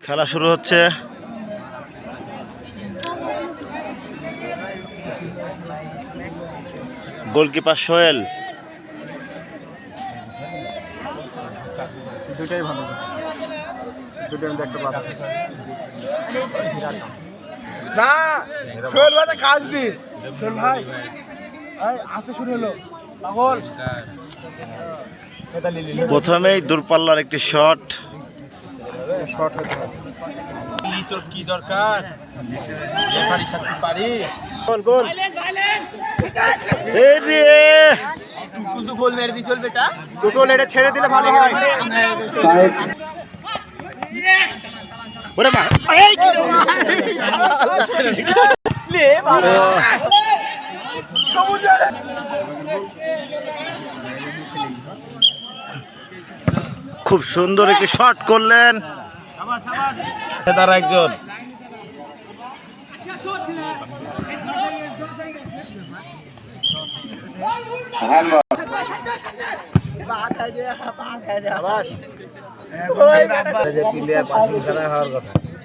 খেলা শুরু হচ্ছে। গোলকিপার সোহেল। দুটাই ভালো, দুটোর মধ্যে একটা বাধা না। সোহেল ভাই কাজ দি, সোহেল ভাই আসতে শুরু হলো পাগল। প্রথমেই দূরপাল্লার একটি শট। শট হচ্ছে তোর কি দরকার, রেফারির সাথে পারি। গোল গোল এই রে টুটুল তো গোল মেরে দি, চলবে এটা টুটুল, এটা ছেড়ে দিলে ভালো হয়। ওরে মা, এই কি রে বাবা, খুব সুন্দর একটি শট করলেন তারা একজন।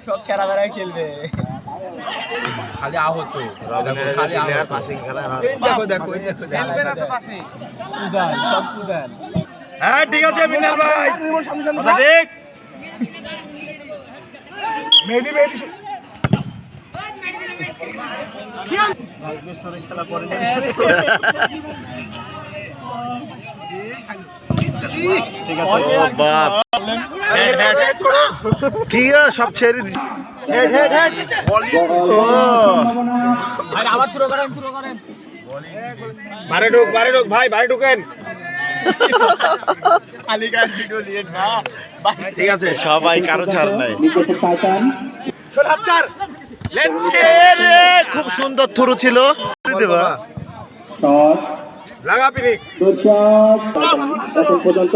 সব ছেড়া বেড়ায় খেলবে, খালি আহত, দেখো দেখো হ্যাঁ ঠিক আছে মিনাল ভাই, কথা ঠিক। মেহেদি মেহেদি ঠিক আছে। ও বাপ, কি সব ছেড়ে দিচ্ছে। আবার থ্রো করেন, থ্রো করেন, বারে ঢুক ভাই, বারে ঢুকেন। ঠিক আছে, সবাই কারো ছাড় নাই। খুব সুন্দর থ্রো ছিল। লাগা পিনিক পর্যন্ত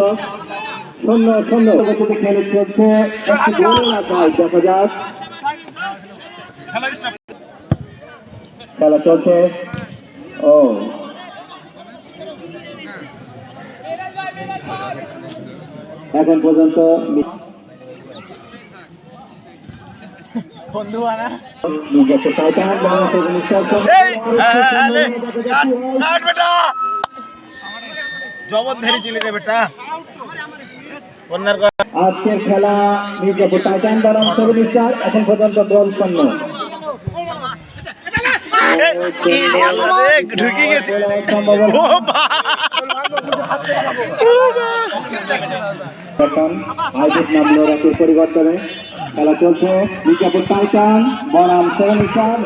0-0 খেলে চলছে। একটি গোল রাখায় দেখা যাক, খেলা চলছে। ও এখন পর্যন্ত নিজেকে টাইটান জবরদস্তি ছিল রে বেটা। আজকের খেলা মির্জাপুর টাইটান বনাম সেভেন স্টার, এখন পর্যন্ত গোল শূন্য। ঢুকে গেছে এখন আইডির নামলো রাখির পরিবর্তনে খেলা চলছে। মির্জাপুর টাইটান বনাম সেভেন স্টার।